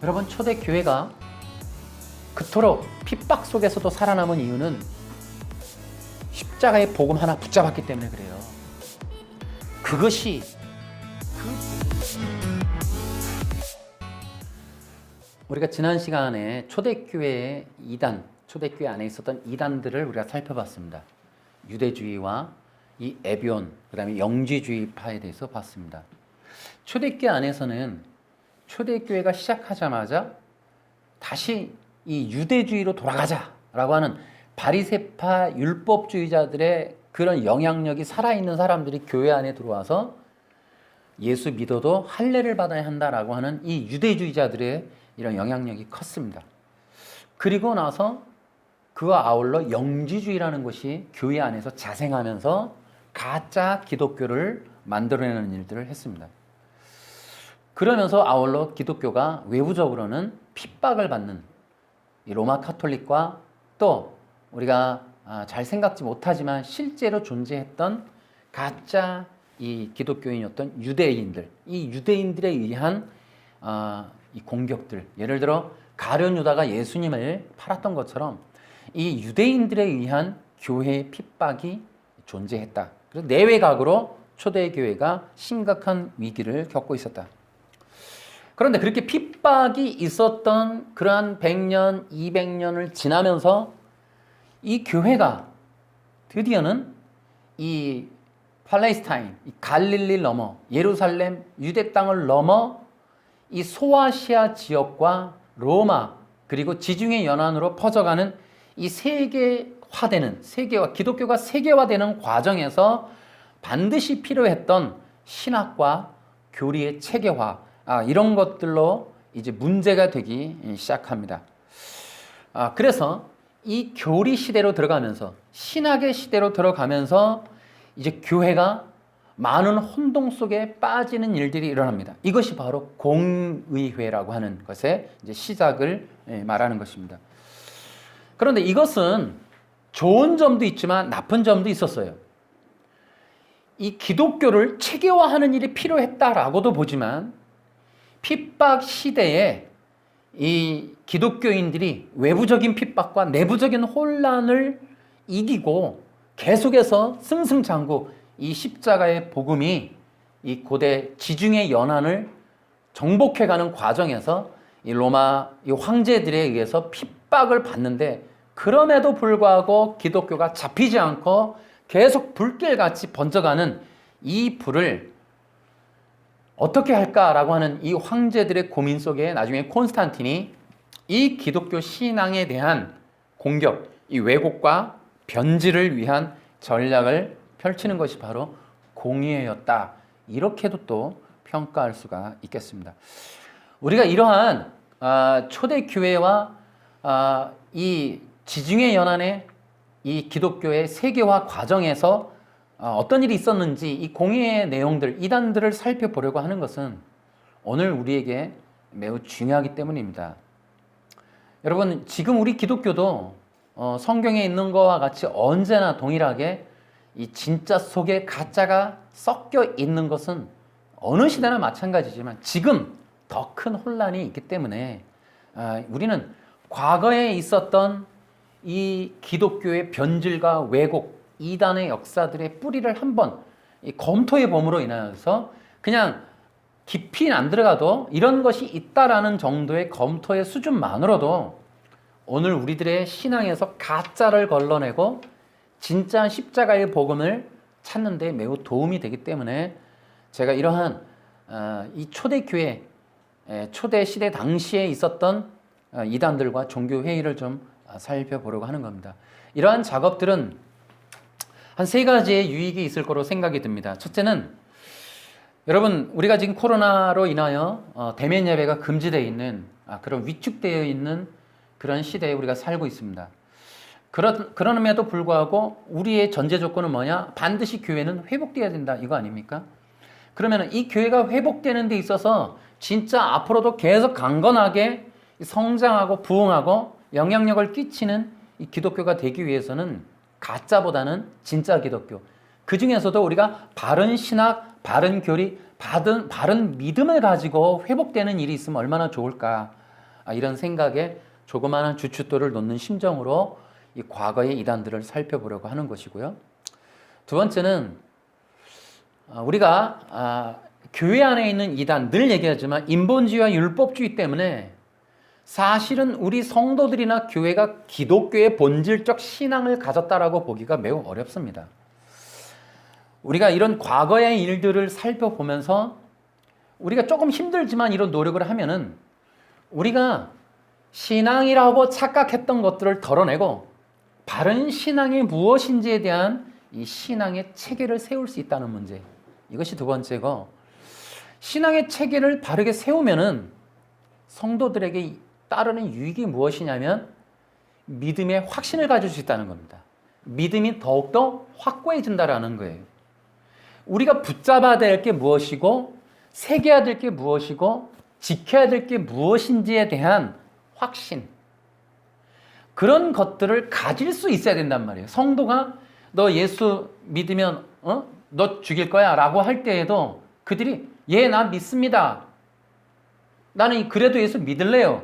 여러분, 초대교회가 그토록 핍박 속에서도 살아남은 이유는 십자가의 복음 하나 붙잡았기 때문에 그래요. 그것이 우리가 지난 시간에 초대교회의 이단, 초대교회 안에 있었던 이단들을 우리가 살펴봤습니다. 유대주의와 이 에비온, 그 다음에 영지주의파에 대해서 봤습니다. 초대교회 안에서는 초대교회가 시작하자마자 다시 이 유대주의로 돌아가자라고 하는 바리새파 율법주의자들의 그런 영향력이 살아있는 사람들이 교회 안에 들어와서 예수 믿어도 할례를 받아야 한다라고 하는 이 유대주의자들의 이런 영향력이 컸습니다. 그리고 나서 그와 아울러 영지주의라는 것이 교회 안에서 자생하면서 가짜 기독교를 만들어내는 일들을 했습니다. 그러면서 아울러 기독교가 외부적으로는 핍박을 받는 이 로마 카톨릭과 또 우리가 잘 생각지 못하지만 실제로 존재했던 가짜 이 기독교인이었던 유대인들, 이 유대인들에 의한 이 공격들, 예를 들어 가룟 유다가 예수님을 팔았던 것처럼 이 유대인들에 의한 교회의 핍박이 존재했다. 그래서 내외각으로 초대교회가 심각한 위기를 겪고 있었다. 그런데 그렇게 핍박이 있었던 그러한 100년, 200년을 지나면서 이 교회가 드디어는 이 팔레스타인, 이 갈릴리를 넘어 예루살렘, 유대 땅을 넘어 이 소아시아 지역과 로마 그리고 지중해 연안으로 퍼져가는 이 세계화되는 세계화, 기독교가 세계화되는 과정에서 반드시 필요했던 신학과 교리의 체계화, 이런 것들로 이제 문제가 되기 시작합니다. 그래서 이 교리 시대로 들어가면서 신학의 시대로 들어가면서 이제 교회가 많은 혼동 속에 빠지는 일들이 일어납니다. 이것이 바로 공의회라고 하는 것의 이제 시작을 말하는 것입니다. 그런데 이것은 좋은 점도 있지만 나쁜 점도 있었어요. 이 기독교를 체계화하는 일이 필요했다라고도 보지만 핍박 시대에 이 기독교인들이 외부적인 핍박과 내부적인 혼란을 이기고 계속해서 승승장구 이 십자가의 복음이 이 고대 지중해 연안을 정복해가는 과정에서 이 로마 이 황제들에 의해서 핍박을 받는데 그럼에도 불구하고 기독교가 잡히지 않고 계속 불길같이 번져가는 이 불을 어떻게 할까라고 하는 이 황제들의 고민 속에 나중에 콘스탄틴이 이 기독교 신앙에 대한 공격, 이 왜곡과 변질을 위한 전략을 펼치는 것이 바로 공의회였다. 이렇게도 또 평가할 수가 있겠습니다. 우리가 이러한 초대교회와 이 지중해 연안의 이 기독교의 세계화 과정에서 어떤 일이 있었는지 이 공의의 내용들, 이단들을 살펴보려고 하는 것은 오늘 우리에게 매우 중요하기 때문입니다. 여러분, 지금 우리 기독교도 성경에 있는 것과 같이 언제나 동일하게 이 진짜 속에 가짜가 섞여 있는 것은 어느 시대나 마찬가지지만 지금 더 큰 혼란이 있기 때문에 우리는 과거에 있었던 이 기독교의 변질과 왜곡, 이단의 역사들의 뿌리를 한번 검토해 봄으로 인하여서 그냥 깊이 안 들어가도 이런 것이 있다라는 정도의 검토의 수준만으로도 오늘 우리들의 신앙에서 가짜를 걸러내고 진짜 십자가의 복음을 찾는 데 매우 도움이 되기 때문에 제가 이러한 이 초대교회, 초대 시대 당시에 있었던 이단들과 종교회의를 좀 살펴보려고 하는 겁니다. 이러한 작업들은 한 세 가지의 유익이 있을 거로 생각이 듭니다. 첫째는 여러분, 우리가 지금 코로나로 인하여 대면 예배가 금지되어 있는 그런 위축되어 있는 그런 시대에 우리가 살고 있습니다. 그럼에도 불구하고 우리의 전제 조건은 뭐냐? 반드시 교회는 회복되어야 된다. 이거 아닙니까? 그러면 이 교회가 회복되는 데 있어서 진짜 앞으로도 계속 강건하게 성장하고 부흥하고 영향력을 끼치는 이 기독교가 되기 위해서는 가짜보다는 진짜 기독교, 그 중에서도 우리가 바른 신학, 바른 교리, 바른 믿음을 가지고 회복되는 일이 있으면 얼마나 좋을까 이런 생각에 조그마한 주춧돌을 놓는 심정으로 이 과거의 이단들을 살펴보려고 하는 것이고요. 두 번째는 우리가 교회 안에 있는 이단, 늘 얘기하지만 인본주의와 율법주의 때문에 사실은 우리 성도들이나 교회가 기독교의 본질적 신앙을 가졌다라고 보기가 매우 어렵습니다. 우리가 이런 과거의 일들을 살펴보면서 우리가 조금 힘들지만 이런 노력을 하면은 우리가 신앙이라고 착각했던 것들을 덜어내고 바른 신앙이 무엇인지에 대한 이 신앙의 체계를 세울 수 있다는 문제. 이것이 두 번째고, 신앙의 체계를 바르게 세우면은 성도들에게 따르는 유익이 무엇이냐면 믿음의 확신을 가질 수 있다는 겁니다. 믿음이 더욱더 확고해진다라는 거예요. 우리가 붙잡아야 될 게 무엇이고 새겨야 될 게 무엇이고 지켜야 될 게 무엇인지에 대한 확신, 그런 것들을 가질 수 있어야 된단 말이에요. 성도가 너 예수 믿으면 너 죽일 거야 라고 할 때에도 그들이 나 믿습니다. 나는 그래도 예수 믿을래요.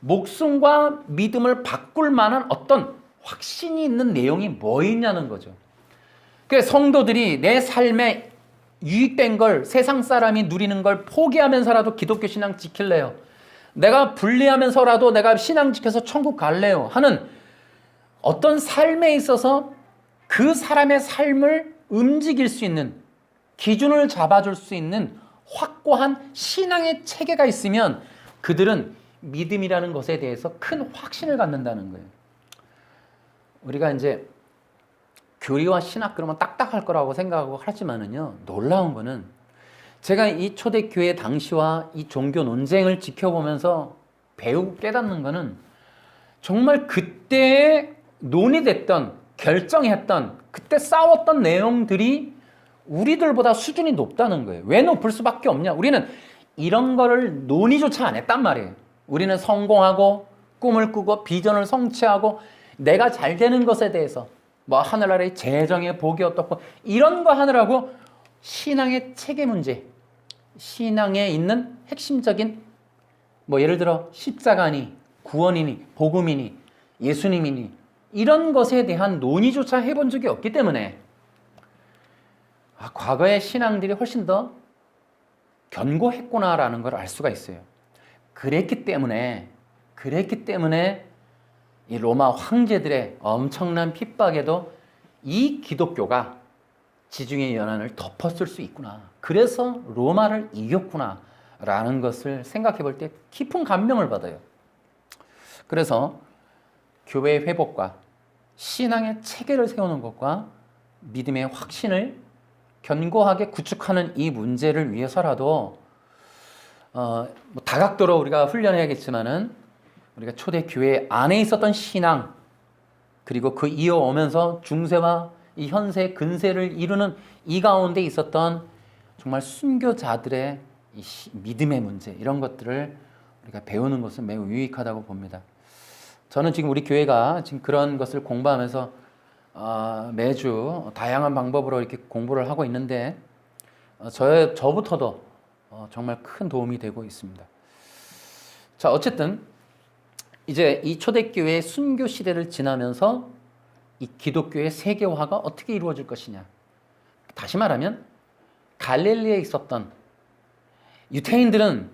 목숨과 믿음을 바꿀 만한 어떤 확신이 있는 내용이 뭐 있냐는 거죠. 그래서 성도들이 내 삶에 유익된 걸, 세상 사람이 누리는 걸 포기하면서라도 기독교 신앙 지킬래요. 내가 불리하면서라도 내가 신앙 지켜서 천국 갈래요 하는 어떤 삶에 있어서 그 사람의 삶을 움직일 수 있는, 기준을 잡아줄 수 있는 확고한 신앙의 체계가 있으면 그들은 믿음이라는 것에 대해서 큰 확신을 갖는다는 거예요. 우리가 이제 교리와 신학 그러면 딱딱할 거라고 생각하고 하지만은요, 놀라운 거는 제가 이 초대교회 당시와 이 종교 논쟁을 지켜보면서 배우고 깨닫는 거는 정말 그때 논의됐던, 결정했던, 그때 싸웠던 내용들이 우리들보다 수준이 높다는 거예요. 왜 높을 수밖에 없냐? 우리는 이런 거를 논의조차 안 했단 말이에요. 우리는 성공하고 꿈을 꾸고 비전을 성취하고 내가 잘 되는 것에 대해서 뭐 하늘나라의 재정의 복이 어떻고 이런 거 하느라고 신앙의 체계 문제, 신앙에 있는 핵심적인 뭐 예를 들어 십자가니 구원이니 복음이니 예수님이니 이런 것에 대한 논의조차 해본 적이 없기 때문에 과거의 신앙들이 훨씬 더 견고했구나라는 걸 알 수가 있어요. 그랬기 때문에 이 로마 황제들의 엄청난 핍박에도 이 기독교가 지중해 연안을 덮었을 수 있구나. 그래서 로마를 이겼구나 라는 것을 생각해 볼 때 깊은 감명을 받아요. 그래서 교회의 회복과 신앙의 체계를 세우는 것과 믿음의 확신을 견고하게 구축하는 이 문제를 위해서라도 다각도로 우리가 훈련해야겠지만은 우리가 초대교회 안에 있었던 신앙, 그리고 그 이어오면서 중세와 이 현세, 근세를 이루는 이 가운데 있었던 정말 순교자들의 이 믿음의 문제, 이런 것들을 우리가 배우는 것은 매우 유익하다고 봅니다. 저는 지금 우리 교회가 지금 그런 것을 공부하면서 매주 다양한 방법으로 이렇게 공부를 하고 있는데 저부터도 정말 큰 도움이 되고 있습니다. 자, 어쨌든 이제 이 초대교회의 순교 시대를 지나면서 이 기독교의 세계화가 어떻게 이루어질 것이냐. 다시 말하면 갈릴리에 있었던 유대인들은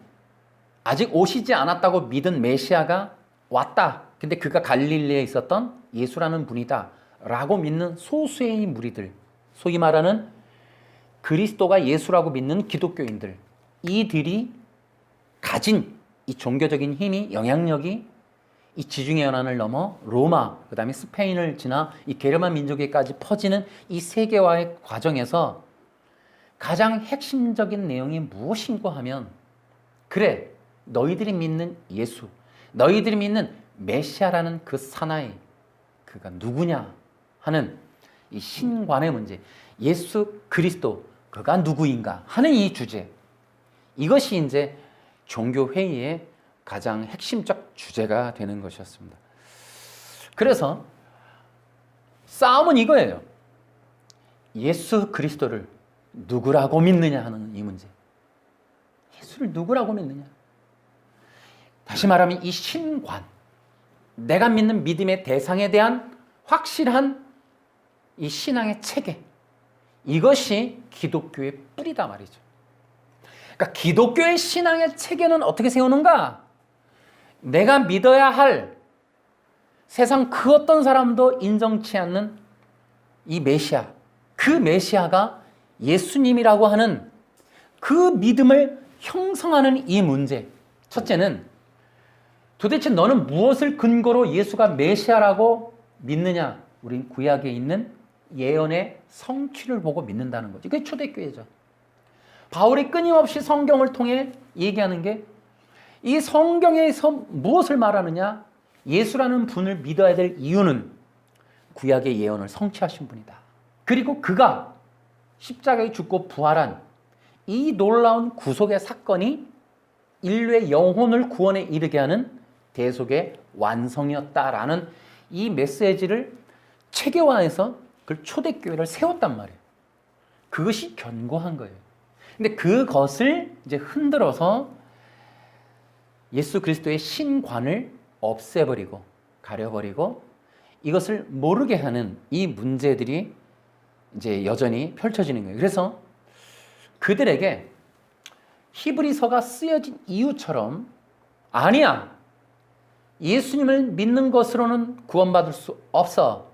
아직 오시지 않았다고 믿은 메시아가 왔다. 근데 그가 갈릴리에 있었던 예수라는 분이다 라고 믿는 소수의 무리들, 소위 말하는 그리스도가 예수라고 믿는 기독교인들, 이들이 가진 이 종교적인 힘이, 영향력이 이 지중해 연안을 넘어 로마, 그 다음에 스페인을 지나 이 게르만 민족에까지 퍼지는 이 세계화의 과정에서 가장 핵심적인 내용이 무엇인가 하면, 그래, 너희들이 믿는 예수, 너희들이 믿는 메시아라는 그 사나이, 그가 누구냐 하는 이 신관의 문제, 예수 그리스도 그가 누구인가 하는 이 주제, 이것이 이제 종교회의의 가장 핵심적 주제가 되는 것이었습니다. 그래서 싸움은 이거예요. 예수 그리스도를 누구라고 믿느냐 하는 이 문제. 예수를 누구라고 믿느냐. 다시 말하면 이 신관, 내가 믿는 믿음의 대상에 대한 확실한 이 신앙의 체계, 이것이 기독교의 뿌리다 말이죠. 그러니까 기독교의 신앙의 체계는 어떻게 세우는가? 내가 믿어야 할 세상 그 어떤 사람도 인정치 않는 이 메시아, 그 메시아가 예수님이라고 하는 그 믿음을 형성하는 이 문제. 첫째는 도대체 너는 무엇을 근거로 예수가 메시아라고 믿느냐? 우린 구약에 있는 예언의 성취를 보고 믿는다는 거죠. 이게 초대교회죠. 바울이 끊임없이 성경을 통해 얘기하는 게 이 성경에서 무엇을 말하느냐? 예수라는 분을 믿어야 될 이유는 구약의 예언을 성취하신 분이다. 그리고 그가 십자가에 죽고 부활한 이 놀라운 구속의 사건이 인류의 영혼을 구원에 이르게 하는 대속의 완성이었다라는 이 메시지를 체계화해서 그 초대교회를 세웠단 말이에요. 그것이 견고한 거예요. 근데 그것을 이제 흔들어서 예수 그리스도의 신관을 없애버리고 가려버리고 이것을 모르게 하는 이 문제들이 이제 여전히 펼쳐지는 거예요. 그래서 그들에게 히브리서가 쓰여진 이유처럼 아니야, 예수님을 믿는 것으로는 구원받을 수 없어,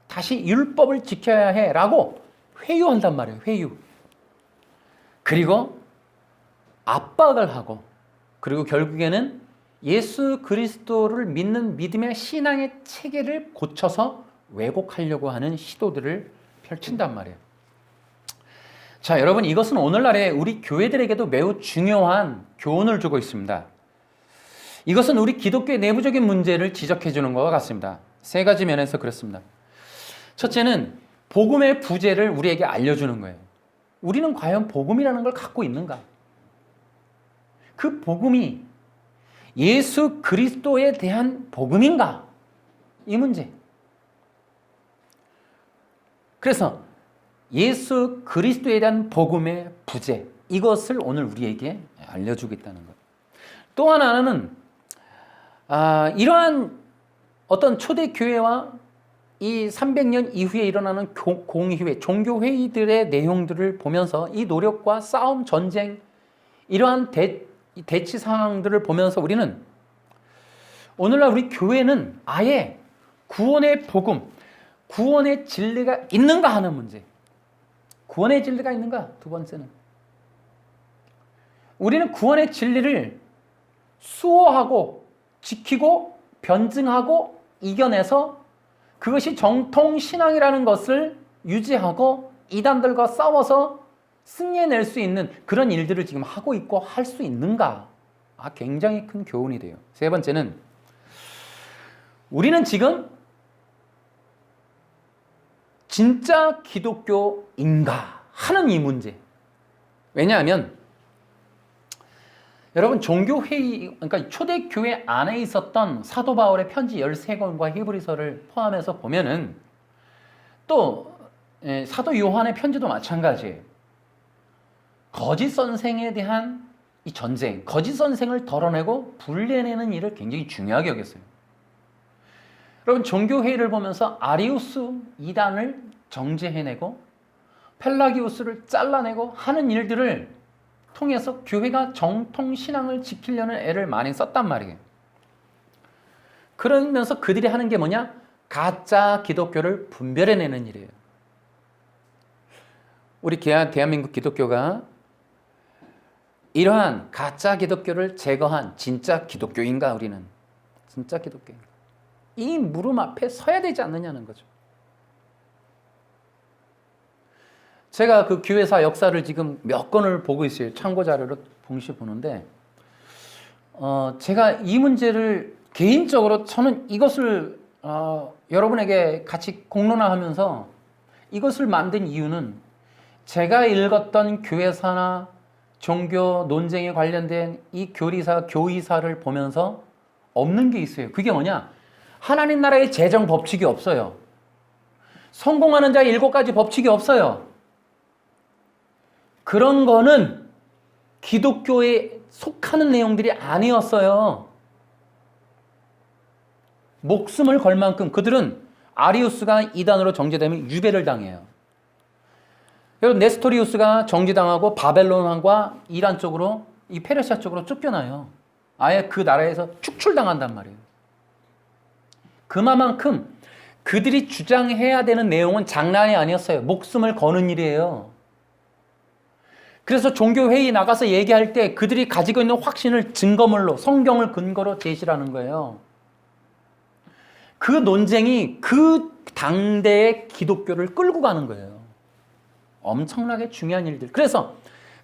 다시 율법을 지켜야 해 라고 회유한단 말이에요. 회유. 그리고 압박을 하고, 그리고 결국에는 예수 그리스도를 믿는 믿음의 신앙의 체계를 고쳐서 왜곡하려고 하는 시도들을 펼친단 말이에요. 자, 여러분, 이것은 오늘날에 우리 교회들에게도 매우 중요한 교훈을 주고 있습니다. 이것은 우리 기독교의 내부적인 문제를 지적해 주는 것과 같습니다. 세 가지 면에서 그렇습니다. 첫째는 복음의 부재를 우리에게 알려주는 거예요. 우리는 과연 복음이라는 걸 갖고 있는가? 그 복음이 예수 그리스도에 대한 복음인가? 이 문제. 그래서 예수 그리스도에 대한 복음의 부재, 이것을 오늘 우리에게 알려주고 있다는 것. 또 하나는 이러한 어떤 초대교회와 이 300년 이후에 일어나는 공의회, 종교회의들의 내용들을 보면서 이 노력과 싸움, 전쟁, 이러한 대치 상황들을 보면서 우리는 오늘날 우리 교회는 아예 구원의 복음, 구원의 진리가 있는가 하는 문제. 구원의 진리가 있는가? 두 번째는 우리는 구원의 진리를 수호하고 지키고 변증하고 이겨내서 그것이 정통 신앙이라는 것을 유지하고 이단들과 싸워서 승리해낼 수 있는 그런 일들을 지금 하고 있고 할 수 있는가? 굉장히 큰 교훈이 돼요. 세 번째는 우리는 지금 진짜 기독교인가 하는 이 문제. 왜냐하면 여러분, 종교회의, 그러니까 초대교회 안에 있었던 사도 바울의 편지 13권과 히브리서를 포함해서 보면은 또 사도 요한의 편지도 마찬가지예요. 거짓 선생에 대한 이 전쟁, 거짓 선생을 덜어내고 분리해내는 일을 굉장히 중요하게 여겼어요. 여러분, 종교회의를 보면서 아리우스 이단을 정죄해내고 펠라기우스를 잘라내고 하는 일들을 통해서 교회가 정통 신앙을 지키려는 애를 많이 썼단 말이에요. 그러면서 그들이 하는 게 뭐냐? 가짜 기독교를 분별해내는 일이에요. 우리 대한민국 기독교가 이러한 가짜 기독교를 제거한 진짜 기독교인가? 우리는 진짜 기독교인가? 이 물음 앞에 서야 되지 않느냐는 거죠. 제가 그 교회사 역사를 지금 몇 권을 보고 있어요. 참고 자료를 동시에 보는데 제가 이 문제를 개인적으로 저는 이것을 여러분에게 같이 공론화하면서 이것을 만든 이유는 제가 읽었던 교회사나 종교 논쟁에 관련된 이 교리사, 교의사를 보면서 없는 게 있어요. 그게 뭐냐? 하나님 나라의 재정 법칙이 없어요. 성공하는 자의 7가지 법칙이 없어요. 그런 거는 기독교에 속하는 내용들이 아니었어요. 목숨을 걸 만큼 그들은 아리우스가 이단으로 정죄되면 유배를 당해요. 여러분 네스토리우스가 정죄당하고 바벨론과 이란 쪽으로 이 페르시아 쪽으로 쫓겨나요. 아예 그 나라에서 축출당한단 말이에요. 그만큼 그들이 주장해야 되는 내용은 장난이 아니었어요. 목숨을 거는 일이에요. 그래서 종교회의 나가서 얘기할 때 그들이 가지고 있는 확신을 증거물로 성경을 근거로 제시하는 거예요. 그 논쟁이 그 당대의 기독교를 끌고 가는 거예요. 엄청나게 중요한 일들. 그래서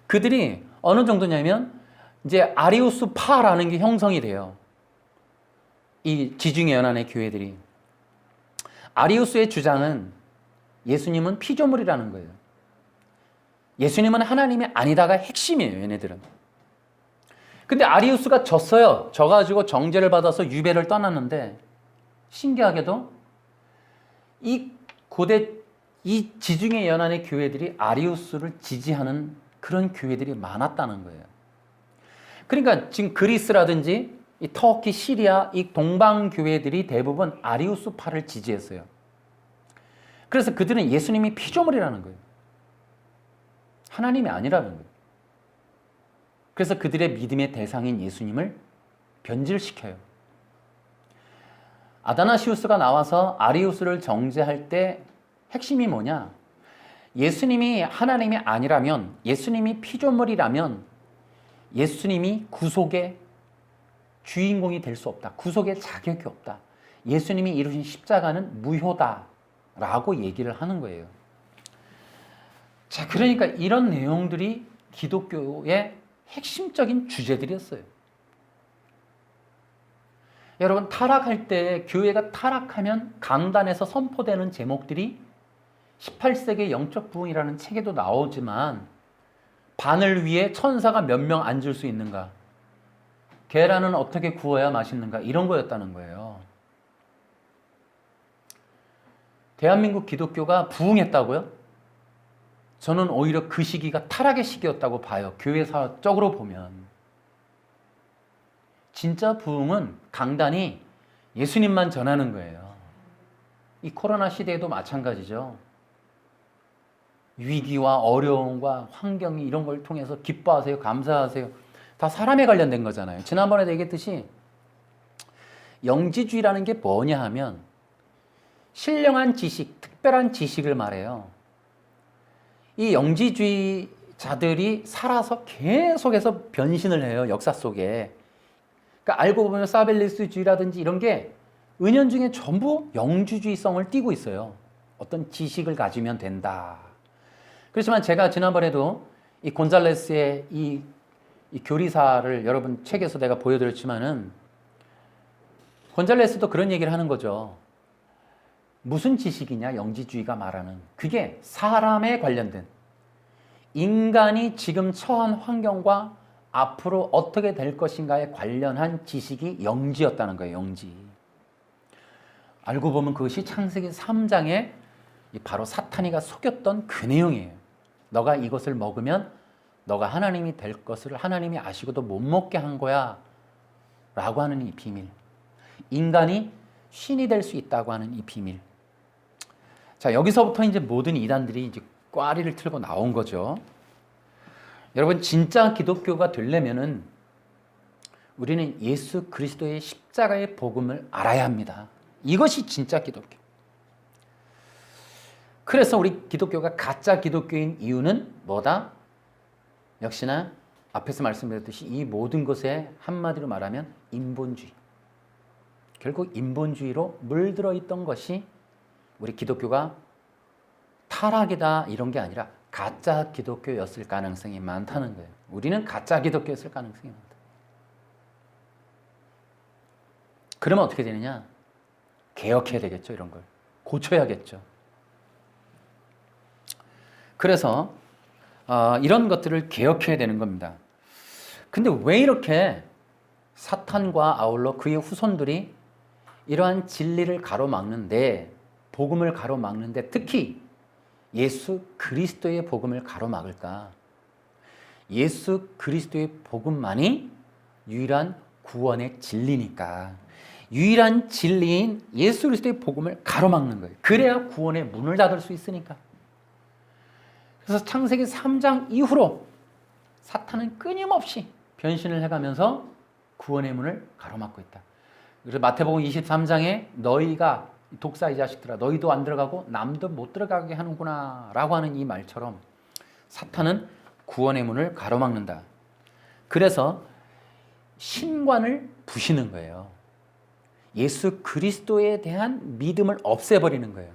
그들이 어느 정도냐면 이제 아리우스파라는 게 형성이 돼요. 이 지중해 연안의 교회들이. 아리우스의 주장은 예수님은 피조물이라는 거예요. 예수님은 하나님이 아니다가 핵심이에요, 얘네들은. 근데 아리우스가 졌어요. 져가지고 정죄를 받아서 유배를 떠났는데 신기하게도 이 고대 이 지중해 연안의 교회들이 아리우스를 지지하는 그런 교회들이 많았다는 거예요. 그러니까 지금 그리스라든지 이 터키, 시리아 이 동방 교회들이 대부분 아리우스파를 지지했어요. 그래서 그들은 예수님이 피조물이라는 거예요. 하나님이 아니라는 거예요. 그래서 그들의 믿음의 대상인 예수님을 변질시켜요. 아다나시우스가 나와서 아리우스를 정죄할 때 핵심이 뭐냐? 예수님이 하나님이 아니라면, 예수님이 피조물이라면 예수님이 구속의 주인공이 될 수 없다. 구속의 자격이 없다. 예수님이 이루신 십자가는 무효다라고 얘기를 하는 거예요. 자, 그러니까 이런 내용들이 기독교의 핵심적인 주제들이었어요. 여러분, 타락할 때, 교회가 타락하면 강단에서 선포되는 제목들이 18세기 영적 부흥이라는 책에도 나오지만 바늘 위에 천사가 몇 명 앉을 수 있는가? 계란은 어떻게 구워야 맛있는가? 이런 거였다는 거예요. 대한민국 기독교가 부흥했다고요? 저는 오히려 그 시기가 타락의 시기였다고 봐요. 교회사적으로 보면. 진짜 부흥은 강단이 예수님만 전하는 거예요. 이 코로나 시대에도 마찬가지죠. 위기와 어려움과 환경이 이런 걸 통해서 기뻐하세요, 감사하세요. 다 사람에 관련된 거잖아요. 지난번에도 얘기했듯이 영지주의라는 게 뭐냐 하면 신령한 지식, 특별한 지식을 말해요. 이 영지주의자들이 살아서 계속해서 변신을 해요. 역사 속에. 그러니까 알고 보면 사벨리스주의라든지 이런 게 은연중에 전부 영지주의성을 띠고 있어요. 어떤 지식을 가지면 된다. 그렇지만 제가 지난번에도 이 곤잘레스의 이 교리사를 여러분 책에서 내가 보여드렸지만은 곤잘레스도 그런 얘기를 하는 거죠. 무슨 지식이냐, 영지주의가 말하는. 그게 사람에 관련된, 인간이 지금 처한 환경과 앞으로 어떻게 될 것인가에 관련한 지식이 영지였다는 거예요, 영지. 알고 보면 그것이 창세기 3장에 바로 사탄이가 속였던 그 내용이에요. 너가 이것을 먹으면 너가 하나님이 될 것을 하나님이 아시고도 못 먹게 한 거야 라고 하는 이 비밀. 인간이 신이 될 수 있다고 하는 이 비밀. 자, 여기서부터 이제 모든 이단들이 이제 꽈리를 틀고 나온 거죠. 여러분, 진짜 기독교가 되려면은 우리는 예수 그리스도의 십자가의 복음을 알아야 합니다. 이것이 진짜 기독교. 그래서 우리 기독교가 가짜 기독교인 이유는 뭐다? 역시나 앞에서 말씀드렸듯이 이 모든 것에 한마디로 말하면 인본주의. 결국 인본주의로 물들어 있던 것이 우리 기독교가 타락이다 이런 게 아니라 가짜 기독교였을 가능성이 많다는 거예요. 우리는 가짜 기독교였을 가능성이 많다. 그러면 어떻게 되느냐? 개혁해야 되겠죠, 이런 걸. 고쳐야겠죠. 그래서 이런 것들을 개혁해야 되는 겁니다. 근데 왜 이렇게 사탄과 아울러 그의 후손들이 이러한 진리를 가로막는데, 복음을 가로막는데 특히 예수 그리스도의 복음을 가로막을까? 예수 그리스도의 복음만이 유일한 구원의 진리니까. 유일한 진리인 예수 그리스도의 복음을 가로막는 거예요. 그래야 구원의 문을 닫을 수 있으니까. 그래서 창세기 3장 이후로 사탄은 끊임없이 변신을 해가면서 구원의 문을 가로막고 있다. 그래서 마태복음 23장에 너희가 독사 이 자식들아 너희도 안 들어가고 남도 못 들어가게 하는구나 라고 하는 이 말처럼 사탄은 구원의 문을 가로막는다. 그래서 신관을 부시는 거예요. 예수 그리스도에 대한 믿음을 없애버리는 거예요.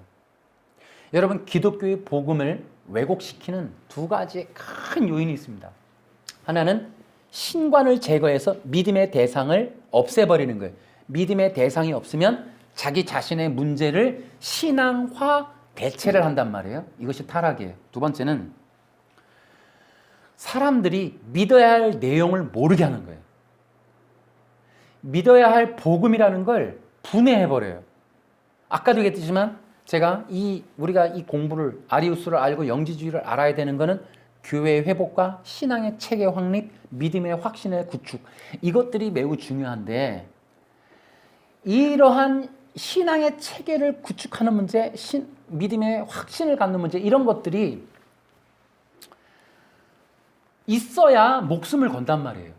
여러분, 기독교의 복음을 왜곡시키는 두 가지의 큰 요인이 있습니다. 하나는 신관을 제거해서 믿음의 대상을 없애버리는 거예요. 믿음의 대상이 없으면 자기 자신의 문제를 신앙화 대체를 한단 말이에요. 이것이 타락이에요. 두 번째는 사람들이 믿어야 할 내용을 모르게 하는 거예요. 믿어야 할 복음이라는 걸 분해해버려요. 아까도 얘기했지만 제가 우리가 이 공부를 아리우스를 알고 영지주의를 알아야 되는 거는 교회의 회복과 신앙의 체계 확립, 믿음의 확신의 구축, 이것들이 매우 중요한데 이러한 신앙의 체계를 구축하는 문제, 믿음의 확신을 갖는 문제, 이런 것들이 있어야 목숨을 건단 말이에요.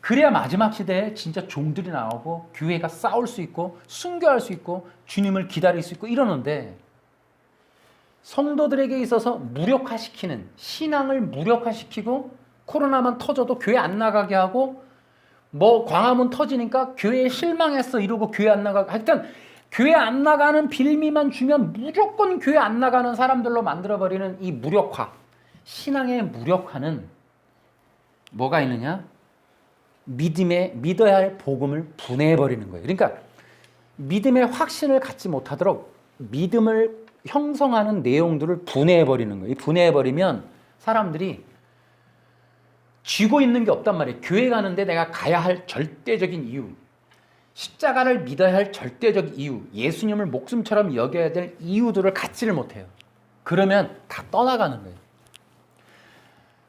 그래야 마지막 시대에 진짜 종들이 나오고 교회가 싸울 수 있고 순교할 수 있고 주님을 기다릴 수 있고 이러는데, 성도들에게 있어서 무력화시키는, 신앙을 무력화시키고 코로나만 터져도 교회 안 나가게 하고 뭐 광화문 터지니까 교회에 실망했어 이러고 교회 안 나가고, 하여튼 교회 안 나가는 빌미만 주면 무조건 교회 안 나가는 사람들로 만들어버리는 이 무력화, 신앙의 무력화는 뭐가 있느냐? 믿어야 할 복음을 분해해버리는 거예요. 그러니까 믿음의 확신을 갖지 못하도록 믿음을 형성하는 내용들을 분해해버리는 거예요. 분해해버리면 사람들이 쥐고 있는 게 없단 말이에요. 교회 가는데 내가 가야 할 절대적인 이유, 십자가를 믿어야 할 절대적 이유, 예수님을 목숨처럼 여겨야 될 이유들을 갖지를 못해요. 그러면 다 떠나가는 거예요.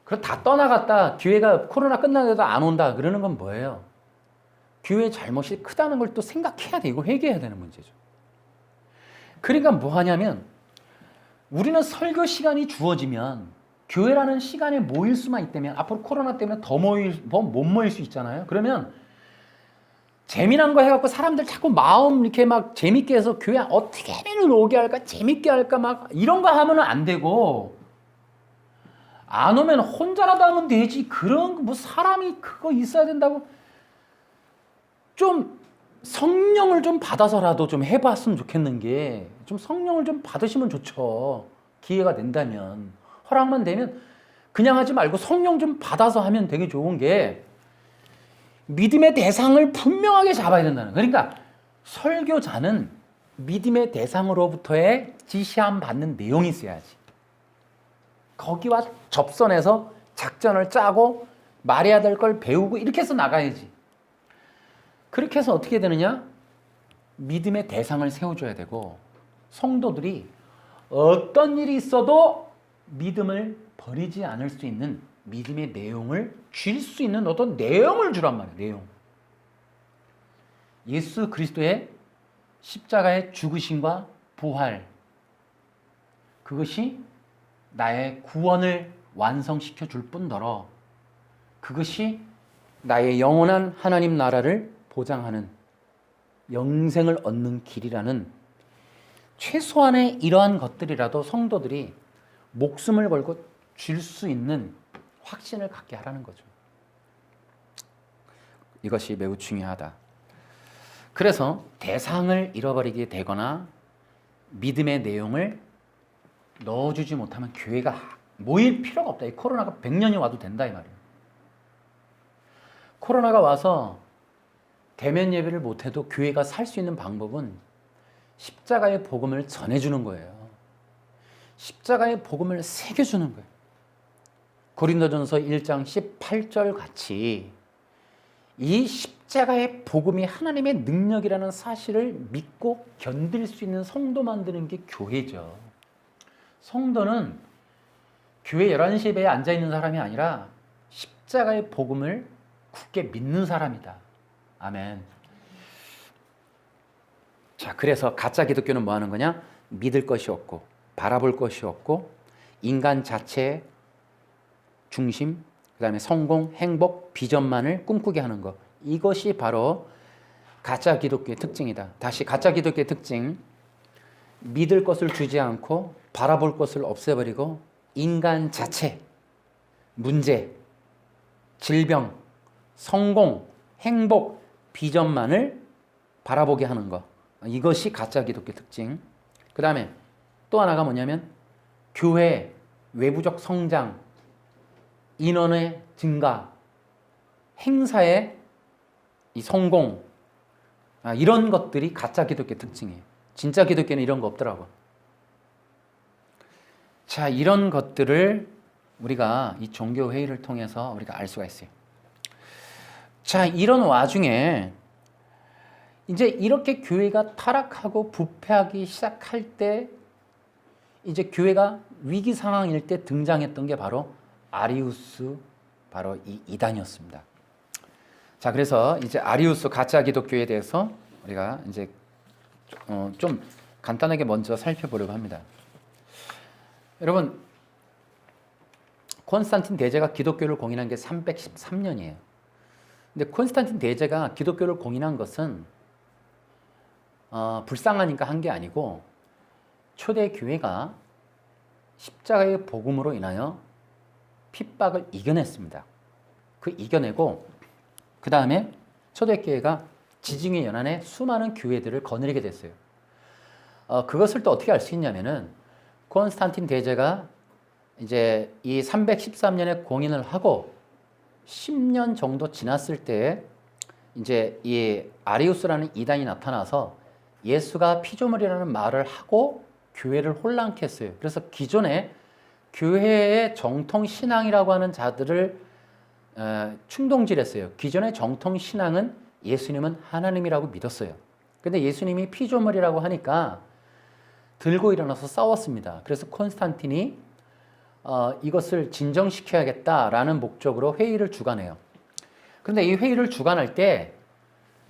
그럼 다 떠나갔다 교회가 코로나 끝나는데도 안 온다 그러는 건 뭐예요? 교회의 잘못이 크다는 걸 또 생각해야 돼. 이거 회개해야 되는 문제죠. 그러니까 뭐 하냐면 우리는 설교 시간이 주어지면 교회라는 시간에 모일 수만 있다면, 앞으로 코로나 때문에 더 못 모일 수 있잖아요. 그러면 재미난 거 해갖고 사람들 자꾸 마음 이렇게 막 재밌게 해서 교회 어떻게든 오게 할까, 재밌게 할까 막 이런 거 하면은 안 되고, 안 오면 혼자라도 하면 되지. 그런 뭐 사람이 그거 있어야 된다고, 좀 성령을 좀 받아서라도 좀 해봤으면 좋겠는 게, 좀 성령을 좀 받으시면 좋죠. 기회가 된다면. 허락만 되면 그냥 하지 말고 성령 좀 받아서 하면 되게 좋은 게, 믿음의 대상을 분명하게 잡아야 된다는 거예요. 그러니까 설교자는 믿음의 대상으로부터의 지시함 받는 내용이 있어야지. 거기와 접선해서 작전을 짜고 말해야 될 걸 배우고 이렇게 해서 나가야지. 그렇게 해서 어떻게 되느냐? 믿음의 대상을 세워줘야 되고, 성도들이 어떤 일이 있어도 믿음을 버리지 않을 수 있는 믿음의 내용을 줄 수 있는 어떤 내용을 주란 말이에요. 내용. 예수 그리스도의 십자가의 죽으심과 부활, 그것이 나의 구원을 완성시켜 줄 뿐더러 그것이 나의 영원한 하나님 나라를 보장하는 영생을 얻는 길이라는 최소한의 이러한 것들이라도 성도들이 목숨을 걸고 줄 수 있는 확신을 갖게 하라는 거죠. 이것이 매우 중요하다. 그래서 대상을 잃어버리게 되거나 믿음의 내용을 넣어주지 못하면 교회가 모일 필요가 없다. 이 코로나가 100년이 와도 된다 이 말이에요. 코로나가 와서 대면 예배를 못해도 교회가 살 수 있는 방법은 십자가의 복음을 전해주는 거예요. 십자가의 복음을 새겨주는 거예요. 고린도전서 1장 18절 같이 이 십자가의 복음이 하나님의 능력이라는 사실을 믿고 견딜 수 있는 성도 만드는 게 교회죠. 성도는 교회 11시 예배에 앉아있는 사람이 아니라 십자가의 복음을 굳게 믿는 사람이다. 아멘. 자, 그래서 가짜 기독교는 뭐 하는 거냐? 믿을 것이 없고 바라볼 것이 없고 인간 자체 중심, 그다음에 성공, 행복, 비전만을 꿈꾸게 하는 것. 이것이 바로 가짜 기독교의 특징이다. 다시 가짜 기독교의 특징. 믿을 것을 주지 않고 바라볼 것을 없애버리고 인간 자체, 문제, 질병, 성공, 행복, 비전만을 바라보게 하는 것. 이것이 가짜 기독교 특징. 그 다음에 또 하나가 뭐냐면 교회, 외부적 성장, 인원의 증가, 행사의 이 성공, 이런 것들이 가짜 기독교 특징이에요. 진짜 기독교는 이런 거 없더라고. 자, 이런 것들을 우리가 이 종교 회의를 통해서 우리가 알 수가 있어요. 자, 이런 와중에 이제 이렇게 교회가 타락하고 부패하기 시작할 때 이제 교회가 위기 상황일 때 등장했던 게 바로 아리우스, 바로 이 이단이었습니다. 자, 그래서 이제 아리우스 가짜 기독교에 대해서 우리가 이제 좀 간단하게 먼저 살펴보려고 합니다. 여러분, 콘스탄틴 대제가 기독교를 공인한 게 313년이에요. 근데 콘스탄틴 대제가 기독교를 공인한 것은 불쌍하니까 한 게 아니고 초대 교회가 십자가의 복음으로 인하여 핍박을 이겨냈습니다. 그 이겨내고 그 다음에 초대교회가 지중해 연안에 수많은 교회들을 거느리게 됐어요. 그것을 또 어떻게 알 수 있냐면은 콘스탄틴 대제가 이제 이 313년에 공인을 하고 10년 정도 지났을 때 이제 이 아리우스라는 이단이 나타나서 예수가 피조물이라는 말을 하고 교회를 혼란케 했어요. 그래서 기존에 교회의 정통 신앙이라고 하는 자들을 충동질했어요. 기존의 정통 신앙은 예수님은 하나님이라고 믿었어요. 근데 예수님이 피조물이라고 하니까 들고 일어나서 싸웠습니다. 그래서 콘스탄틴이 이것을 진정시켜야겠다라는 목적으로 회의를 주관해요. 그런데 이 회의를 주관할 때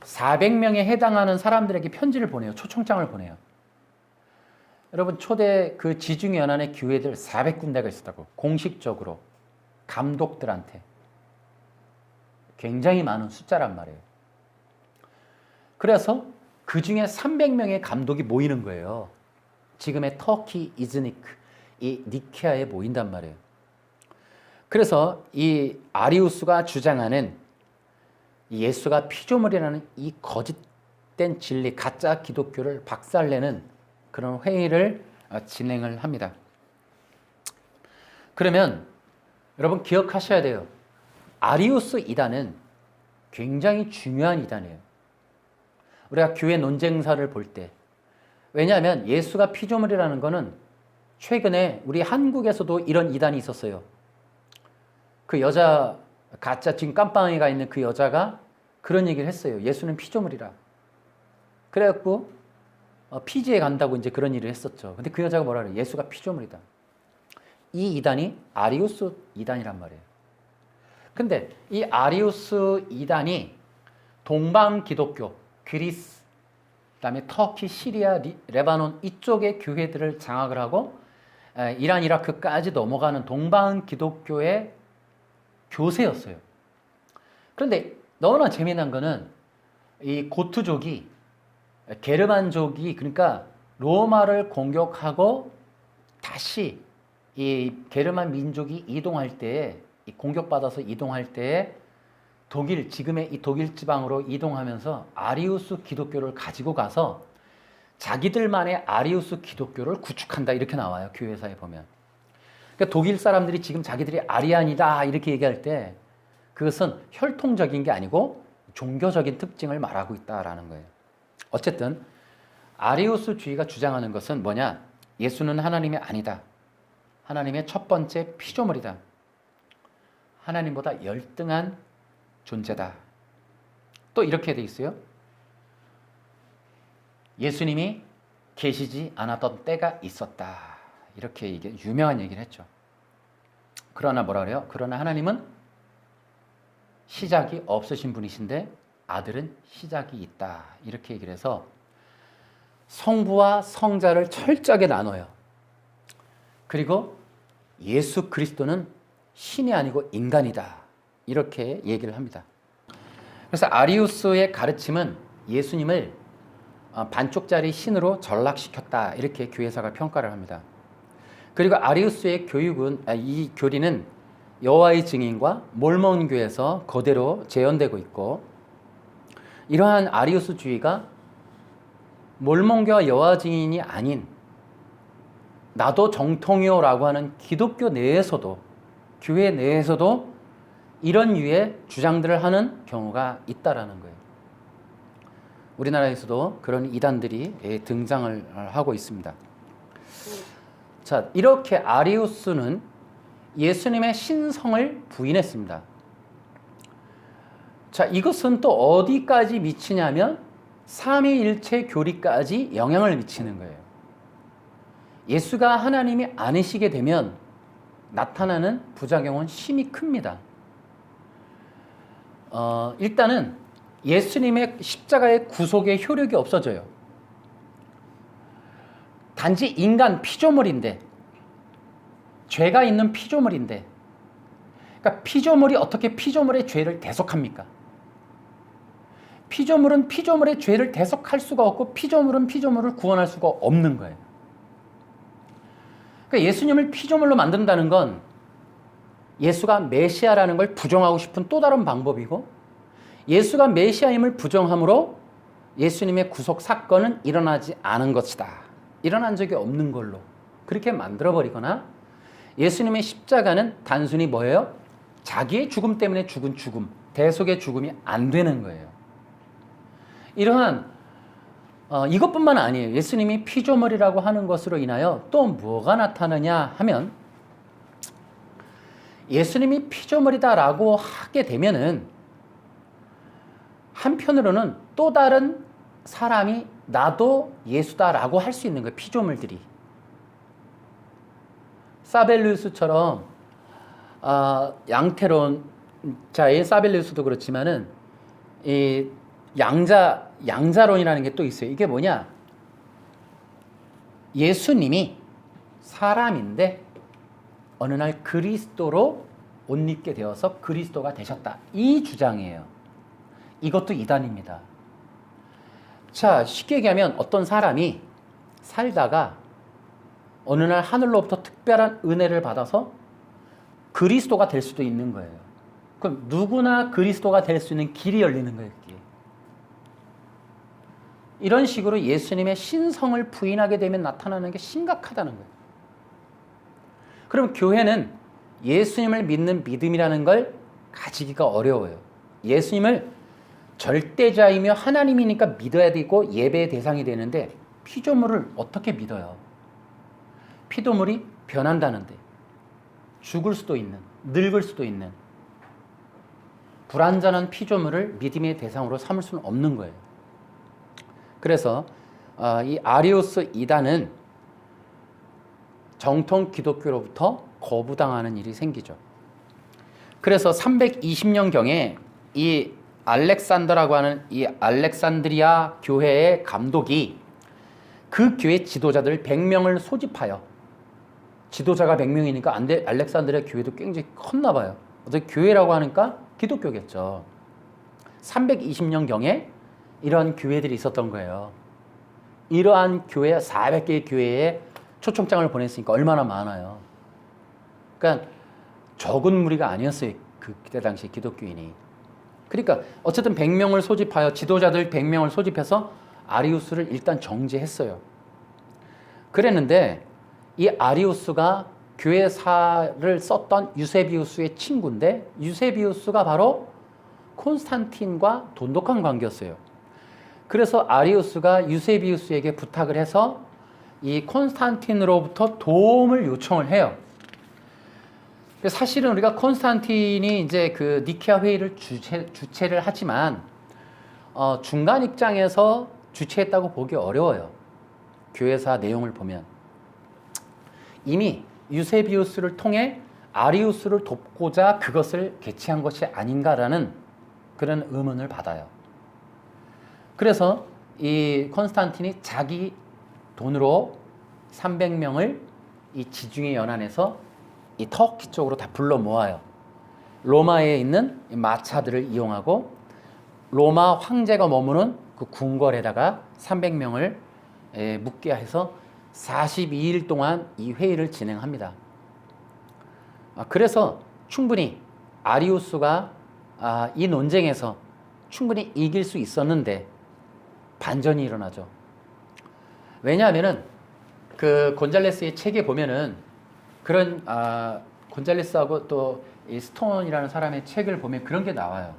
400명에 해당하는 사람들에게 편지를 보내요. 초청장을 보내요. 여러분, 초대 그 지중해 연안의 교회들 400군데가 있었다고. 공식적으로 감독들한테. 굉장히 많은 숫자란 말이에요. 그래서 그 중에 300명의 감독이 모이는 거예요. 지금의 터키 이즈니크, 이 니케아에 모인단 말이에요. 그래서 이 아리우스가 주장하는 예수가 피조물이라는 이 거짓된 진리, 가짜 기독교를 박살내는 그런 회의를 진행을 합니다. 그러면 여러분 기억하셔야 돼요. 아리우스 이단은 굉장히 중요한 이단이에요. 우리가 교회 논쟁사를 볼 때, 왜냐하면 예수가 피조물이라는 거는 최근에 우리 한국에서도 이런 이단이 있었어요. 그 여자, 가짜 지금 깜빵에 있는 그 여자가 그런 얘기를 했어요. 예수는 피조물이라. 그래갖고 피지에 간다고 이제 그런 일을 했었죠. 근데 그 여자가 뭐라 그래요? 예수가 피조물이다. 이 이단이 아리우스 이단이란 말이에요. 근데 이 아리우스 이단이 동방 기독교, 그리스, 그다음에 터키, 시리아, 레바논 이쪽의 교회들을 장악을 하고 이란, 이라크까지 넘어가는 동방 기독교의 교세였어요. 그런데 너무나 재미난 거는 이 고트족이, 게르만족이, 그러니까 로마를 공격하고 다시 이 게르만 민족이 이동할 때, 공격받아서 이동할 때 독일, 지금의 이 독일 지방으로 이동하면서 아리우스 기독교를 가지고 가서 자기들만의 아리우스 기독교를 구축한다, 이렇게 나와요. 교회사에 보면. 그러니까 독일 사람들이 지금 자기들이 아리안이다 이렇게 얘기할 때 그것은 혈통적인 게 아니고 종교적인 특징을 말하고 있다라는 거예요. 어쨌든 아리우스주의가 주장하는 것은 뭐냐? 예수는 하나님이 아니다. 하나님의 첫 번째 피조물이다. 하나님보다 열등한 존재다. 또 이렇게 돼 있어요. 예수님이 계시지 않았던 때가 있었다. 이렇게 유명한 얘기를 했죠. 그러나 뭐라 그래요? 그러나 하나님은 시작이 없으신 분이신데 아들은 시작이 있다. 이렇게 얘기를 해서 성부와 성자를 철저하게 나눠요. 그리고 예수 그리스도는 신이 아니고 인간이다. 이렇게 얘기를 합니다. 그래서 아리우스의 가르침은 예수님을 반쪽짜리 신으로 전락시켰다. 이렇게 교회사가 평가를 합니다. 그리고 아리우스의 이 교리는 여호와의 증인과 몰몬교에서 그대로 재현되고 있고, 이러한 아리우스주의가 몰몬교와 여호와 증인이 아닌 나도 정통이요라고 하는 기독교 내에서도, 교회 내에서도 이런 유의 주장들을 하는 경우가 있다라는 거예요. 우리나라에서도 그런 이단들이 등장을 하고 있습니다. 자, 이렇게 아리우스는 예수님의 신성을 부인했습니다. 자, 이것은 또 어디까지 미치냐면 삼위일체 교리까지 영향을 미치는 거예요. 예수가 하나님이 아니시게 되면 나타나는 부작용은 심히 큽니다. 일단은 예수님의 십자가의 구속의 효력이 없어져요. 단지 인간 피조물인데, 죄가 있는 피조물인데, 그러니까 피조물이 어떻게 피조물의 죄를 대속합니까? 피조물은 피조물의 죄를 대속할 수가 없고, 피조물은 피조물을 구원할 수가 없는 거예요. 그러니까 예수님을 피조물로 만든다는 건 예수가 메시아라는 걸 부정하고 싶은 또 다른 방법이고, 예수가 메시아임을 부정함으로 예수님의 구속 사건은 일어나지 않은 것이다. 일어난 적이 없는 걸로 그렇게 만들어버리거나, 예수님의 십자가는 단순히 뭐예요? 자기의 죽음 때문에 죽은 죽음, 대속의 죽음이 안 되는 거예요. 이러한 이것뿐만 아니에요. 예수님이 피조물이라고 하는 것으로 인하여 또 뭐가 나타나냐 하면, 예수님이 피조물이다라고 하게 되면은 한편으로는 또 다른 사람이 나도 예수다라고 할 수 있는 거예요. 피조물들이. 사벨리우스처럼 양태론자의 사벨리우스도 그렇지만은 이 양자론이라는 게 또 있어요. 이게 뭐냐? 예수님이 사람인데 어느 날 그리스도로 옷 입게 되어서 그리스도가 되셨다. 이 주장이에요. 이것도 이단입니다. 자, 쉽게 얘기하면 어떤 사람이 살다가 어느 날 하늘로부터 특별한 은혜를 받아서 그리스도가 될 수도 있는 거예요. 그럼 누구나 그리스도가 될 수 있는 길이 열리는 거예요. 그게. 이런 식으로 예수님의 신성을 부인하게 되면 나타나는 게 심각하다는 거예요. 그럼 교회는 예수님을 믿는 믿음이라는 걸 가지기가 어려워요. 예수님을 절대자이며 하나님이니까 믿어야 되고 예배의 대상이 되는데, 피조물을 어떻게 믿어요? 피조물이 변한다는데, 죽을 수도 있는, 늙을 수도 있는 불완전한 피조물을 믿음의 대상으로 삼을 수는 없는 거예요. 그래서 이 아리우스 이단은 정통 기독교로부터 거부당하는 일이 생기죠. 그래서 320년경에 이 알렉산더라고 하는 이 알렉산드리아 교회의 감독이 그 교회 지도자들 100명을 소집하여, 지도자가 100명이니까 알렉산드리아 교회도 굉장히 컸나 봐요. 어떻게 교회라고 하니까 기독교겠죠. 320년경에 이러한 교회들이 있었던 거예요. 이러한 교회, 400개의 교회에 초청장을 보냈으니까 얼마나 많아요. 그러니까 적은 무리가 아니었어요. 그때 당시 기독교인이. 그러니까 어쨌든 100명을 소집하여, 지도자들 100명을 소집해서 아리우스를 일단 정죄했어요. 그랬는데 이 아리우스가 교회사를 썼던 유세비우스의 친구인데, 유세비우스가 바로 콘스탄틴과 돈독한 관계였어요. 그래서 아리우스가 유세비우스에게 부탁을 해서 이 콘스탄틴으로부터 도움을 요청을 해요. 사실은 우리가 콘스탄틴이 이제 그 니케아 회의를 주최를 하지만 중간 입장에서 주최했다고 보기 어려워요. 교회사 내용을 보면 이미 유세비우스를 통해 아리우스를 돕고자 그것을 개최한 것이 아닌가라는 그런 의문을 받아요. 그래서 이 콘스탄틴이 자기 돈으로 300명을 이 지중해 연안에서 이 터키 쪽으로 다 불러 모아요. 로마에 있는 마차들을 이용하고 로마 황제가 머무는 그 궁궐에다가 300명을 묵게 해서 42일 동안 이 회의를 진행합니다. 그래서 충분히 아리우스가 이 논쟁에서 충분히 이길 수 있었는데 반전이 일어나죠. 왜냐하면은 그 곤잘레스의 책에 보면은 그런 곤잘레스하고 또 이 스톤이라는 사람의 책을 보면 그런 게 나와요.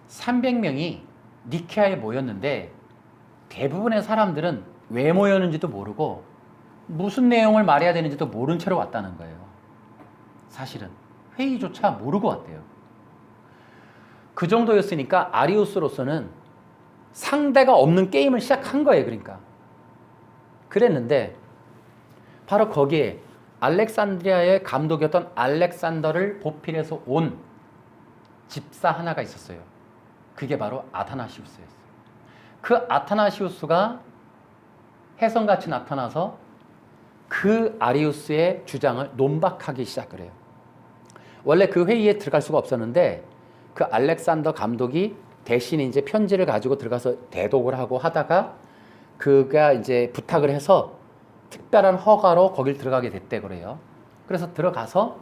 300명이 니케아에 모였는데 대부분의 사람들은 왜 모였는지도 모르고 무슨 내용을 말해야 되는지도 모른 채로 왔다는 거예요. 사실은 회의조차 모르고 왔대요. 그 정도였으니까 아리우스로서는 상대가 없는 게임을 시작한 거예요. 그러니까 그랬는데 바로 거기에 알렉산드리아의 감독이었던 알렉산더를 보필해서 온 집사 하나가 있었어요. 그게 바로 아타나시우스였어요. 그 아타나시우스가 혜성같이 나타나서 그 아리우스의 주장을 논박하기 시작을 해요. 원래 그 회의에 들어갈 수가 없었는데 그 알렉산더 감독이 대신 이제 편지를 가지고 들어가서 대독을 하고 하다가 그가 이제 부탁을 해서 특별한 허가로 거길 들어가게 됐대 그래요. 그래서 들어가서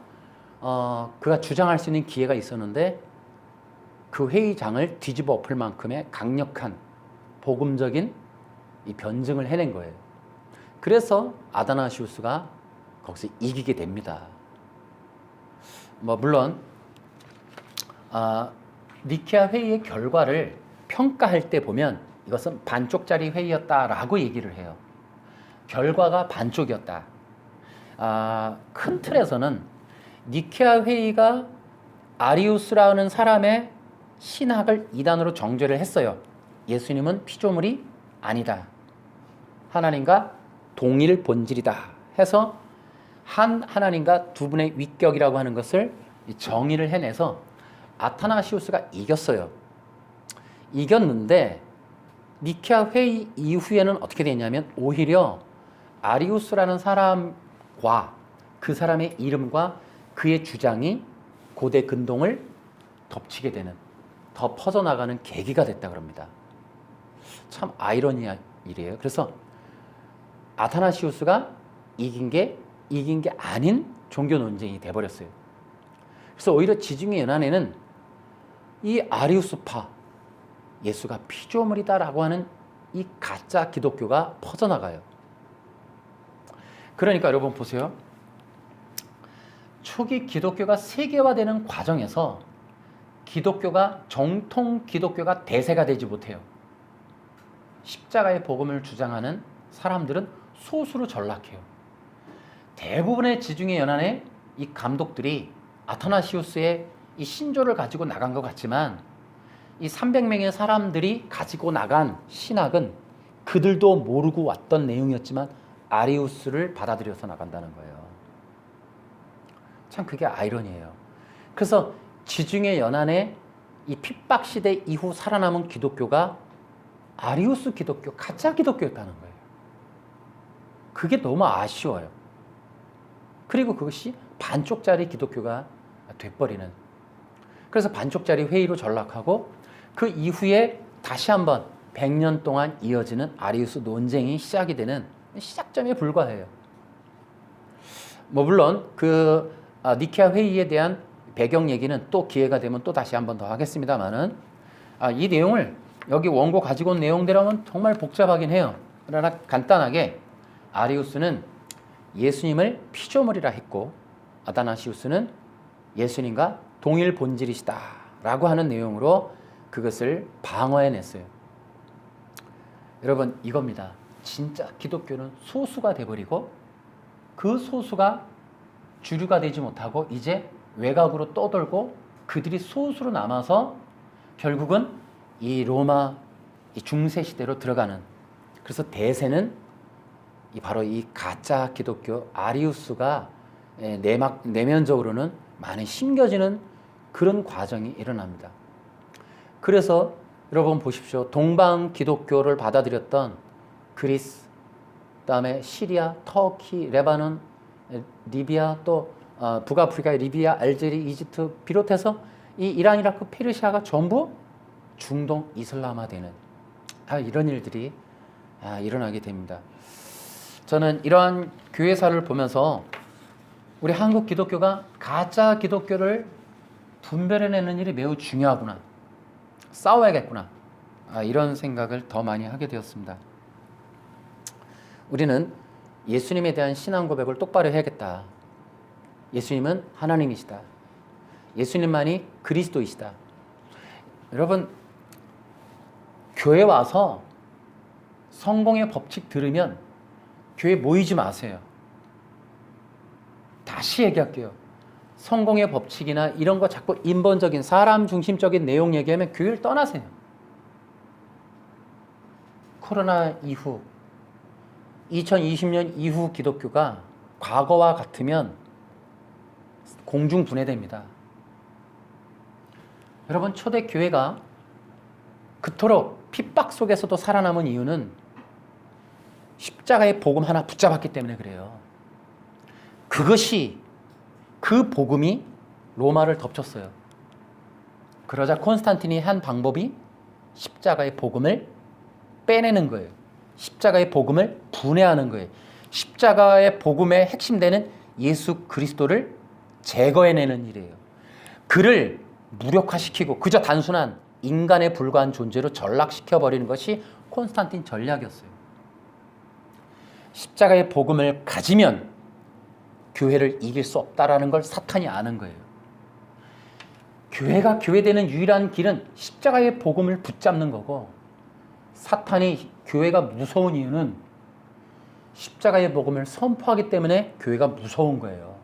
그가 주장할 수 있는 기회가 있었는데 그 회의장을 뒤집어 엎을 만큼의 강력한 복음적인 이 변증을 해낸 거예요. 그래서 아다나시우스가 거기서 이기게 됩니다. 물론 니케아 회의의 결과를 평가할 때 보면 이것은 반쪽짜리 회의였다라고 얘기를 해요. 결과가 반쪽이었다. 큰 틀에서는 니케아 회의가 아리우스라는 사람의 신학을 이단으로 정죄를 했어요. 예수님은 피조물이 아니다. 하나님과 동일 본질이다. 해서 한 하나님과 두 분의 위격이라고 하는 것을 정의를 해내서 아타나시우스가 이겼어요. 이겼는데 니케아 회의 이후에는 어떻게 됐냐면 오히려 아리우스라는 사람과 그 사람의 이름과 그의 주장이 고대 근동을 덮치게 되는, 더 퍼져나가는 계기가 됐다 그럽니다. 참 아이러니한 일이에요. 그래서 아타나시우스가 이긴 게 아닌 종교 논쟁이 돼버렸어요. 그래서 오히려 지중해 연안에는 이 아리우스파, 예수가 피조물이다라고 하는 이 가짜 기독교가 퍼져나가요. 그러니까 여러분 보세요. 초기 기독교가 세계화되는 과정에서 기독교가 정통 기독교가 대세가 되지 못해요. 십자가의 복음을 주장하는 사람들은 소수로 전락해요. 대부분의 지중해 연안의 이 감독들이 아타나시우스의 이 신조를 가지고 나간 것 같지만 이 300명의 사람들이 가지고 나간 신학은 그들도 모르고 왔던 내용이었지만 아리우스를 받아들여서 나간다는 거예요. 참 그게 아이러니예요. 그래서 지중해 연안의 이 핍박 시대 이후 살아남은 기독교가 아리우스 기독교, 가짜 기독교였다는 거예요. 그게 너무 아쉬워요. 그리고 그것이 반쪽짜리 기독교가 돼버리는. 그래서 반쪽짜리 회의로 전락하고 그 이후에 다시 한번 100년 동안 이어지는 아리우스 논쟁이 시작이 되는 시작점에 불과해요. 물론 그 니케아 회의에 대한 배경 얘기는 또 기회가 되면 또 다시 한번 더 하겠습니다만은 이 내용을 여기 원고 가지고 온 내용대로는 정말 복잡하긴 해요. 그러나 간단하게 아리우스는 예수님을 피조물이라 했고 아다나시우스는 예수님과 동일 본질이시다 라고 하는 내용으로 그것을 방어해냈어요. 여러분 이겁니다. 진짜 기독교는 소수가 돼버리고 그 소수가 주류가 되지 못하고 이제 외곽으로 떠돌고 그들이 소수로 남아서 결국은 이 로마 이 중세 시대로 들어가는, 그래서 대세는 바로 이 가짜 기독교 아리우스가 내면적으로는 많이 심겨지는 그런 과정이 일어납니다. 그래서 여러분 보십시오. 동방 기독교를 받아들였던 그리스, 그다음에 시리아, 터키, 레바논, 리비아, 또 북아프리카의 리비아, 알제리, 이집트 비롯해서 이 이란, 이라크, 페르시아가 전부 중동 이슬람화되는 이런 일들이 일어나게 됩니다. 저는 이러한 교회사를 보면서 우리 한국 기독교가 가짜 기독교를 분별해내는 일이 매우 중요하구나. 싸워야겠구나. 이런 생각을 더 많이 하게 되었습니다. 우리는 예수님에 대한 신앙 고백을 똑바로 해야겠다. 예수님은 하나님이시다. 예수님만이 그리스도이시다. 여러분, 교회 와서 성공의 법칙 들으면 교회 모이지 마세요. 다시 얘기할게요. 성공의 법칙이나 이런 거 자꾸 인본적인 사람 중심적인 내용 얘기하면 교회를 떠나세요. 코로나 이후 2020년 이후 기독교가 과거와 같으면 공중분해됩니다. 여러분, 초대교회가 그토록 핍박 속에서도 살아남은 이유는 십자가의 복음 하나 붙잡았기 때문에 그래요. 그 복음이 로마를 덮쳤어요. 그러자 콘스탄틴이 한 방법이 십자가의 복음을 빼내는 거예요. 십자가의 복음을 분해하는 거예요. 십자가의 복음의 핵심되는 예수 그리스도를 제거해내는 일이에요. 그를 무력화시키고 그저 단순한 인간에 불과한 존재로 전락시켜버리는 것이 콘스탄틴 전략이었어요. 십자가의 복음을 가지면 교회를 이길 수 없다라는 걸 사탄이 아는 거예요. 교회가 교회되는 유일한 길은 십자가의 복음을 붙잡는 거고, 사탄이 교회가 무서운 이유는 십자가의 복음을 선포하기 때문에 교회가 무서운 거예요.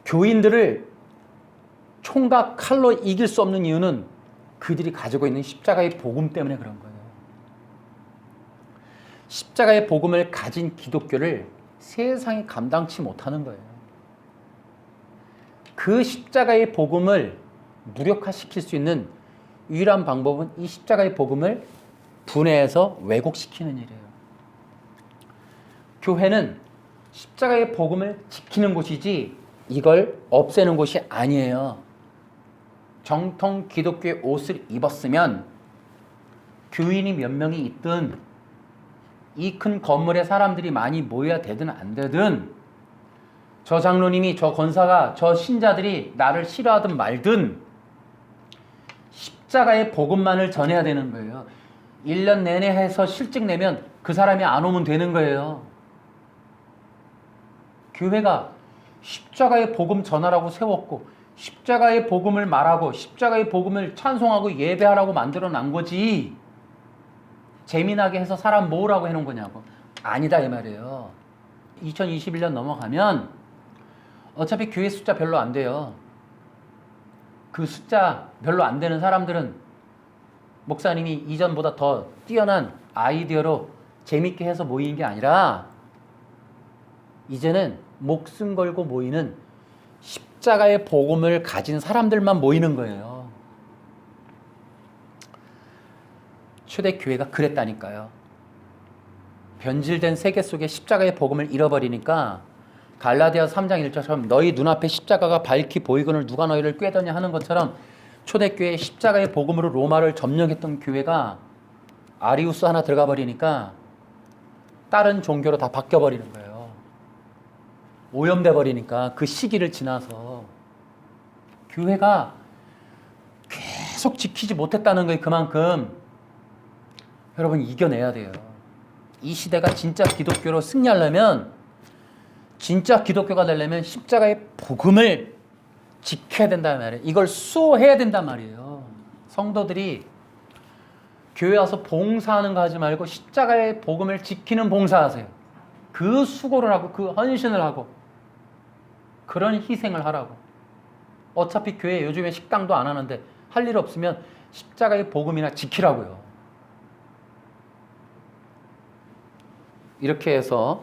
교인들을 총과 칼로 이길 수 없는 이유는 그들이 가지고 있는 십자가의 복음 때문에 그런 거예요. 십자가의 복음을 가진 기독교를 세상이 감당치 못하는 거예요. 그 십자가의 복음을 무력화시킬 수 있는 유일한 방법은 이 십자가의 복음을 분해해서 왜곡시키는 일이에요. 교회는 십자가의 복음을 지키는 곳이지 이걸 없애는 곳이 아니에요. 정통 기독교의 옷을 입었으면 교인이 몇 명이 있든 이 큰 건물에 사람들이 많이 모여야 되든 안 되든, 저 장로님이, 저 권사가, 저 신자들이 나를 싫어하든 말든 십자가의 복음만을 전해야 되는 거예요. 1년 내내 해서 실직 내면 그 사람이 안 오면 되는 거예요. 교회가 십자가의 복음 전하라고 세웠고 십자가의 복음을 말하고 십자가의 복음을 찬송하고 예배하라고 만들어 난 거지, 재미나게 해서 사람 모으라고 해놓은 거냐고. 아니다 이 말이에요. 2021년 넘어가면 어차피 교회 숫자 별로 안 돼요. 그 숫자 별로 안 되는 사람들은 목사님이 이전보다 더 뛰어난 아이디어로 재밌게 해서 모이는 게 아니라 이제는 목숨 걸고 모이는 십자가의 복음을 가진 사람들만 모이는 거예요. 초대교회가 그랬다니까요. 변질된 세계 속에 십자가의 복음을 잃어버리니까 갈라디아서 3장 1절처럼 너희 눈앞에 십자가가 밝히 보이거늘 누가 너희를 꾀더냐 하는 것처럼 초대교회의 십자가의 복음으로 로마를 점령했던 교회가 아리우스 하나 들어가 버리니까 다른 종교로 다 바뀌어버리는 거예요. 오염돼 버리니까 그 시기를 지나서 교회가 계속 지키지 못했다는 거예요. 그만큼 여러분 이겨내야 돼요. 이 시대가 진짜 기독교로 승리하려면, 진짜 기독교가 되려면 십자가의 복음을 지켜야 된단 말이에요. 이걸 수호해야 된단 말이에요. 성도들이 교회 와서 봉사하는 거 하지 말고 십자가의 복음을 지키는 봉사하세요. 그 수고를 하고 그 헌신을 하고 그런 희생을 하라고. 어차피 교회 요즘에 식당도 안 하는데 할 일 없으면 십자가의 복음이나 지키라고요. 이렇게 해서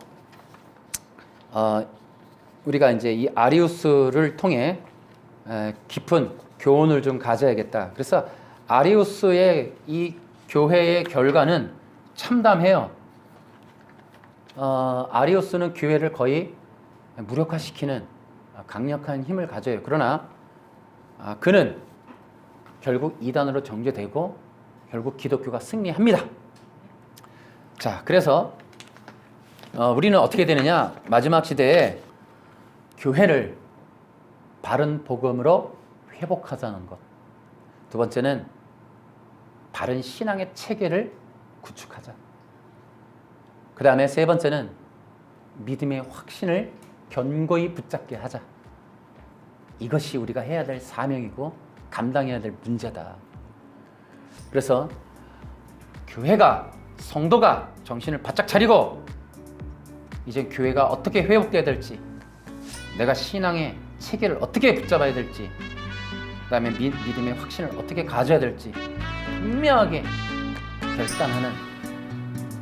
우리가 이제 이 아리우스를 통해 깊은 교훈을 좀 가져야겠다. 그래서 아리우스의 이 교회의 결과는 참담해요. 아리우스는 교회를 거의 무력화시키는 강력한 힘을 가져요. 그러나 그는 결국 이단으로 정죄되고 결국 기독교가 승리합니다. 자, 그래서 우리는 어떻게 되느냐? 마지막 시대에 교회를 바른 복음으로 회복하자는 것. 두 번째는 바른 신앙의 체계를 구축하자. 그 다음에 세 번째는 믿음의 확신을 견고히 붙잡게 하자. 이것이 우리가 해야 될 사명이고 감당해야 될 문제다. 그래서 교회가, 성도가 정신을 바짝 차리고 이제 교회가 어떻게 회복돼야 될지, 내가 신앙의 체계를 어떻게 붙잡아야 될지, 그 다음에 믿음의 확신을 어떻게 가져야 될지 분명하게 결단하는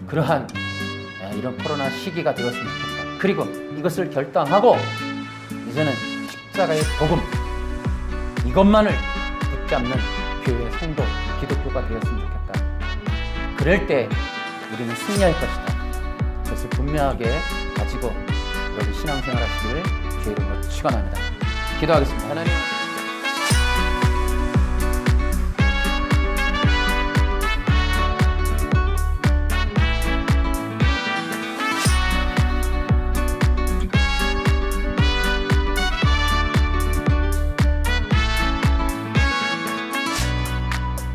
그러한 이런 코로나 시기가 되었으면 좋겠다. 그리고 이것을 결단하고 이제는 십자가의 복음, 이것만을 붙잡는 교회의 성도, 기독교가 되었으면 좋겠다. 그럴 때 우리는 승리할 것이다. 그것을 분명하게 가지고 여러분 신앙생활 하시기를 주의 이름으로 축원합니다. 기도하겠습니다. 하나님,